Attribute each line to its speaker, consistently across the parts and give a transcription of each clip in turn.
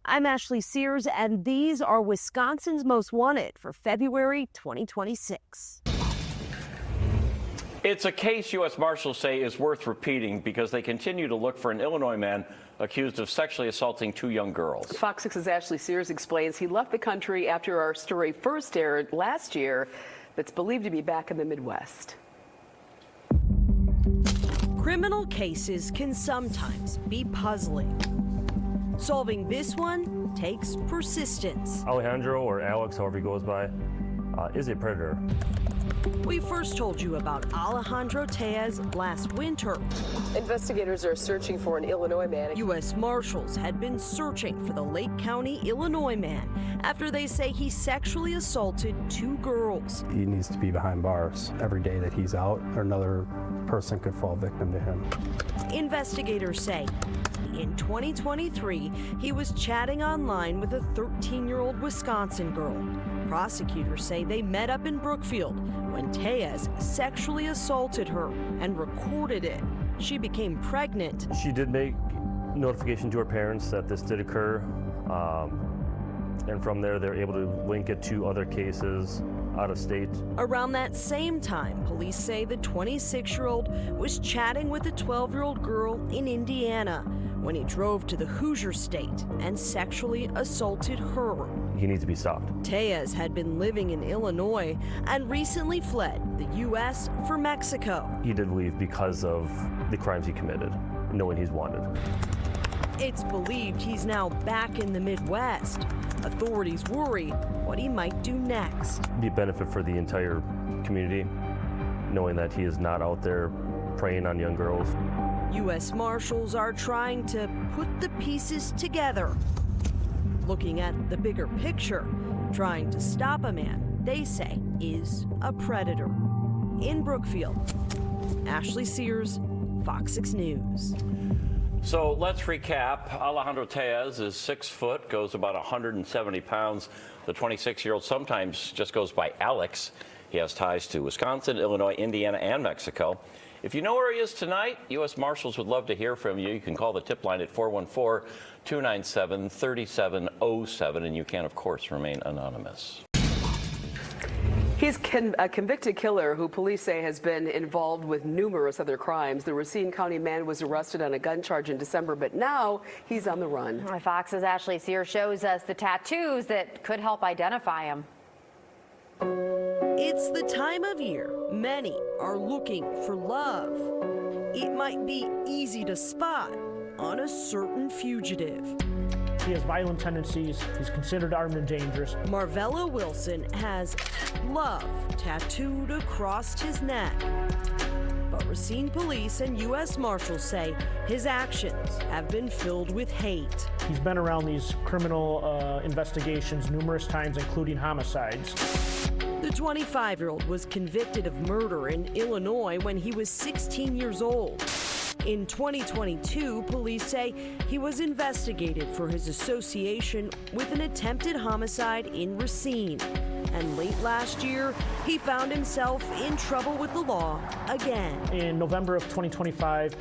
Speaker 1: I'm Ashley Sears, and these are Wisconsin's Most Wanted for February 2026.
Speaker 2: It's a case U.S. Marshals say is worth repeating because they continue to look for an Illinois man accused of sexually assaulting 2 young girls.
Speaker 3: Fox 6's Ashley Sears explains he left the country after our story first aired last year, but's believed to be back in the Midwest.
Speaker 1: Criminal cases can sometimes be puzzling. Solving this one takes persistence.
Speaker 4: Alejandro, or Alex, however he goes by, is a predator.
Speaker 1: We first told you about Alejandro Tejas last winter.
Speaker 3: Investigators are searching for an Illinois man.
Speaker 1: U.S. Marshals had been searching for the Lake County, Illinois man after they say he sexually assaulted 2 girls.
Speaker 5: He needs to be behind bars. Every day that he's out, another person could fall victim to him.
Speaker 1: Investigators say in 2023, he was chatting online with a 13-year-old Wisconsin girl. Prosecutors say they met up in Brookfield when Tejas sexually assaulted her and recorded it. She became pregnant.
Speaker 4: She did make notification to her parents that this did occur, and from there they're able to link it to other cases out of state.
Speaker 1: Around that same time, police say the 26-year-old was chatting with a 12-year-old girl in Indiana when he drove to the Hoosier State and sexually assaulted her.
Speaker 4: He needs to be stopped.
Speaker 1: Tejas had been living in Illinois and recently fled the U.S. for Mexico.
Speaker 4: He did leave because of the crimes he committed, knowing he's wanted.
Speaker 1: It's believed he's now back in the Midwest. Authorities worry what he might do next.
Speaker 4: Be a benefit for the entire community, knowing that he is not out there preying on young girls.
Speaker 1: U.S. Marshals are trying to put the pieces together, looking at the bigger picture, trying to stop a man they say is a predator. In Brookfield, Ashley Sears, Fox 6 News.
Speaker 2: So let's recap. Alejandro Tejas is 6 foot, goes about 170 pounds. The 26-year-old sometimes just goes by Alex. He has ties to Wisconsin, Illinois, Indiana, and Mexico. If you know where he is tonight, U.S. Marshals would love to hear from you. You can call the tip line at 414-297-3707, and you can, of course, remain anonymous.
Speaker 3: He's a convicted killer who police say has been involved with numerous other crimes. The Racine County man was arrested on a gun charge in December, but now he's on the run.
Speaker 6: Fox's Ashley Sears shows us the tattoos that could help identify him.
Speaker 1: It's the time of year many are looking for love. It might be easy to spot on a certain fugitive.
Speaker 7: He has violent tendencies. He's considered armed and dangerous.
Speaker 1: Marvella Wilson has love tattooed across his neck. But Racine police and U.S. Marshals say his actions have been filled with hate.
Speaker 7: He's been around these criminal investigations numerous times, including homicides.
Speaker 1: The 25-year-old was convicted of murder in Illinois when he was 16 years old. In 2022, police say he was investigated for his association with an attempted homicide in Racine. And late last year, he found himself in trouble with the law again.
Speaker 7: In November of 2025,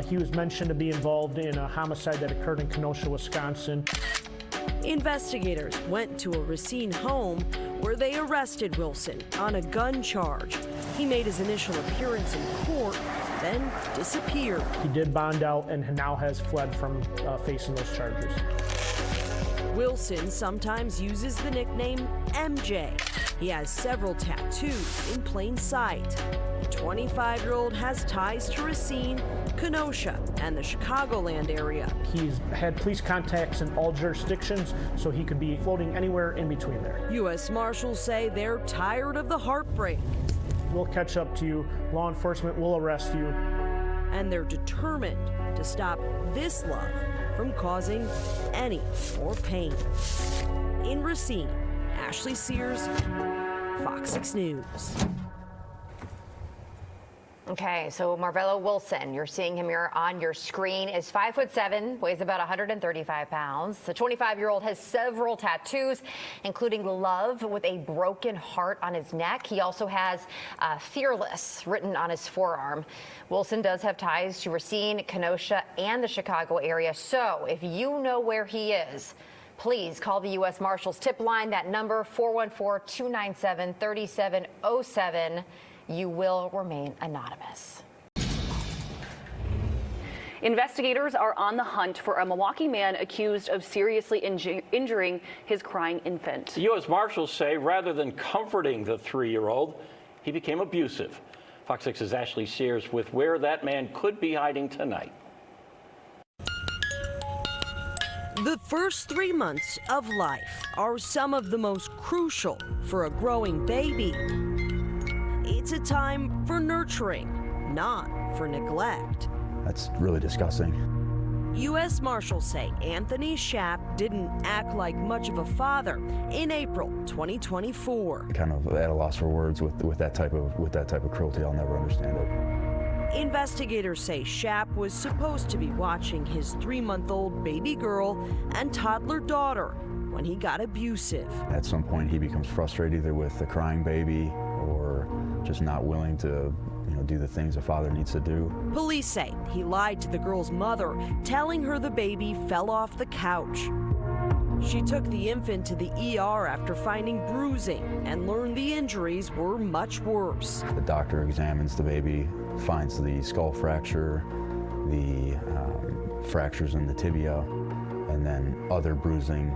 Speaker 7: he was mentioned to be involved in a homicide that occurred in Kenosha, Wisconsin.
Speaker 1: Investigators went to a Racine home where they arrested Wilson on a gun charge. He made his initial appearance in court, then disappeared.
Speaker 7: He did bond out and now has fled from facing those charges.
Speaker 1: Wilson sometimes uses the nickname MJ. He has several tattoos in plain sight. The 25-year-old has ties to Racine, Kenosha, and the Chicagoland area.
Speaker 7: He's had police contacts in all jurisdictions, so he could be floating anywhere in between there.
Speaker 1: U.S. Marshals say they're tired of the heartbreak.
Speaker 7: We'll catch up to you. Law enforcement will arrest you.
Speaker 1: And they're determined to stop this love from causing any more pain. In Racine, Ashley Sears, Fox 6 News.
Speaker 6: Okay, so Marvella Wilson, you're seeing him here on your screen, is 5'7", weighs about 135 pounds. The 25-year-old has several tattoos, including love with a broken heart on his neck. He also has fearless written on his forearm. Wilson does have ties to Racine, Kenosha, and the Chicago area. So if you know where he is, please call the U.S. Marshals tip line. That number, 414-297-3707. You will remain anonymous.
Speaker 8: Investigators are on the hunt for a Milwaukee man accused of seriously injuring his crying infant.
Speaker 2: The U.S. Marshals say rather than comforting the 3-year-old, he became abusive. Fox 6's Ashley Sears with where that man could be hiding tonight.
Speaker 1: The first 3 months of life are some of the most crucial for a growing baby. It's a time for nurturing, not for neglect.
Speaker 9: That's really disgusting.
Speaker 1: U.S. Marshals say Anthony Schaap didn't act like much of a father in April 2024.
Speaker 9: Kind of at a loss for words with that type of cruelty. I'll never understand it.
Speaker 1: Investigators say Schaap was supposed to be watching his 3-month-old baby girl and toddler daughter when he got abusive.
Speaker 9: At some point, he becomes frustrated either with the crying baby or just not willing to do the things a father needs to do.
Speaker 1: Police say he lied to the girl's mother, telling her the baby fell off the couch. She took the infant to the ER after finding bruising and learned the injuries were much worse.
Speaker 9: The doctor examines the baby, finds the skull fracture, the fractures in the tibia, and then other bruising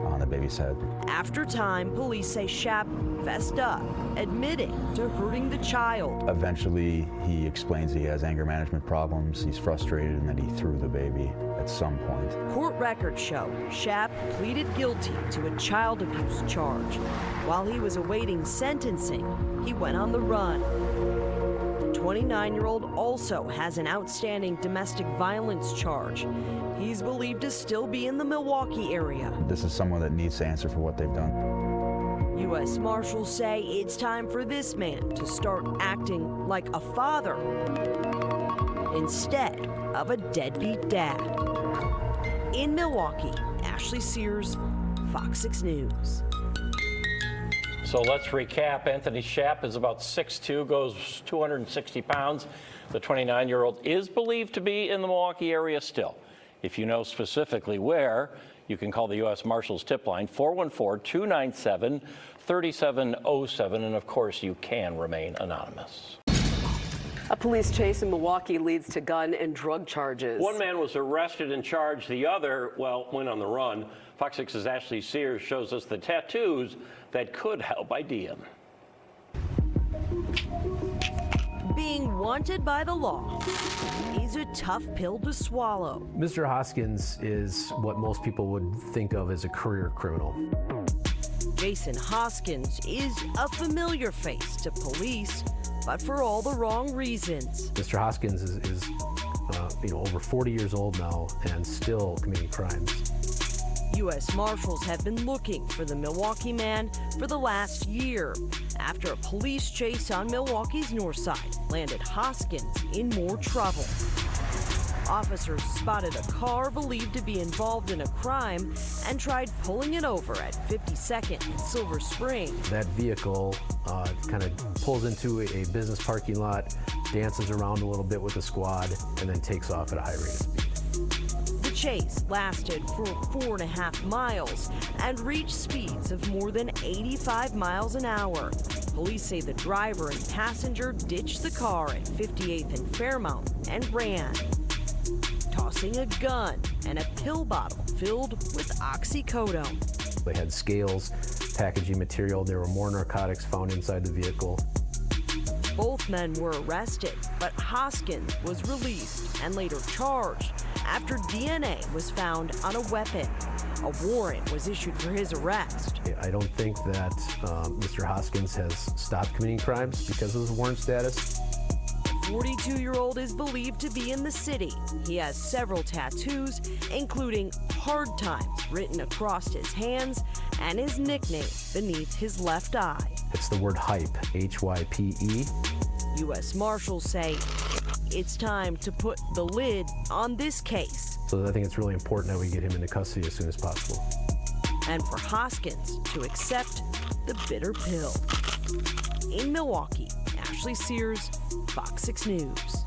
Speaker 9: on the baby's head.
Speaker 1: After time, police say Schaap fessed up, admitting to hurting the child.
Speaker 9: Eventually, he explains he has anger management problems, he's frustrated, and that he threw the baby at some point.
Speaker 1: Court records show Schaap pleaded guilty to a child abuse charge. While he was awaiting sentencing, he went on the run. The 29-year-old also has an outstanding domestic violence charge. He's believed to still be in the Milwaukee area.
Speaker 9: This is someone that needs to answer for what they've done.
Speaker 1: U.S. Marshals say it's time for this man to start acting like a father instead of a deadbeat dad. In Milwaukee, Ashley Sears, Fox 6 News.
Speaker 2: So let's recap. Anthony Schaap is about 6'2", goes 260 pounds. The 29-year-old is believed to be in the Milwaukee area still. If you know specifically where, you can call the U.S. Marshals tip line, 414-297-3707. And of course, you can remain anonymous.
Speaker 3: A police chase in Milwaukee leads to gun and drug charges.
Speaker 2: One man was arrested and charged. The other, well, went on the run. Fox 6's Ashley Sears shows us the tattoos that could help ID him.
Speaker 1: Being wanted by the law is a tough pill to swallow.
Speaker 5: Mr. Hoskins is what most people would think of as a career criminal.
Speaker 1: Jason Hoskins is a familiar face to police, but for all the wrong reasons.
Speaker 5: Mr. Hoskins is over 40 years old now and still committing crimes.
Speaker 1: U.S. Marshals have been looking for the Milwaukee man for the last year after a police chase on Milwaukee's north side landed Hoskins in more trouble. Officers spotted a car believed to be involved in a crime and tried pulling it over at 52nd and Silver Spring.
Speaker 5: That vehicle kind of pulls into a business parking lot, dances around a little bit with the squad, and then takes off at a high rate of speed.
Speaker 1: The chase lasted for 4.5 miles and reached speeds of more than 85 miles an hour. Police say the driver and passenger ditched the car at 58th and Fairmount and ran, tossing a gun and a pill bottle filled with oxycodone.
Speaker 5: They had scales, packaging material. There were more narcotics found inside the vehicle.
Speaker 1: Both men were arrested, but Hoskins was released and later charged after DNA was found on a weapon. A warrant was issued for his arrest.
Speaker 5: I don't think that Mr. Hoskins has stopped committing crimes because of his warrant status.
Speaker 1: The 42-year-old is believed to be in the city. He has several tattoos, including "Hard Times" written across his hands and his nickname beneath his left eye.
Speaker 5: It's the word hype, H-Y-P-E.
Speaker 1: U.S. Marshals say it's time to put the lid on this case.
Speaker 5: So I think it's really important that we get him into custody as soon as possible.
Speaker 1: And for Hoskins to accept the bitter pill. In Milwaukee, Ashley Sears, Fox 6 News.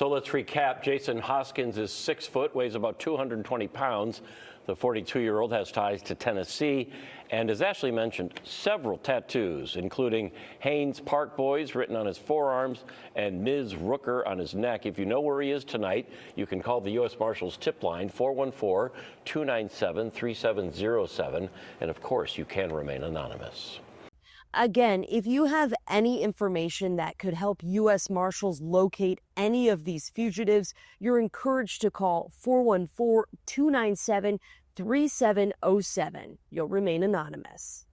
Speaker 2: So let's recap. Jason Hoskins is 6 foot, weighs about 220 pounds. The 42-year-old has ties to Tennessee and, as Ashley mentioned, several tattoos, including Haynes Park Boys written on his forearms and Ms. Rooker on his neck. If you know where he is tonight, you can call the U.S. Marshals tip line 414-297-3707. And, of course, you can remain anonymous.
Speaker 1: Again, if you have any information that could help U.S. Marshals locate any of these fugitives, you're encouraged to call 414-297-3707. You'll remain anonymous.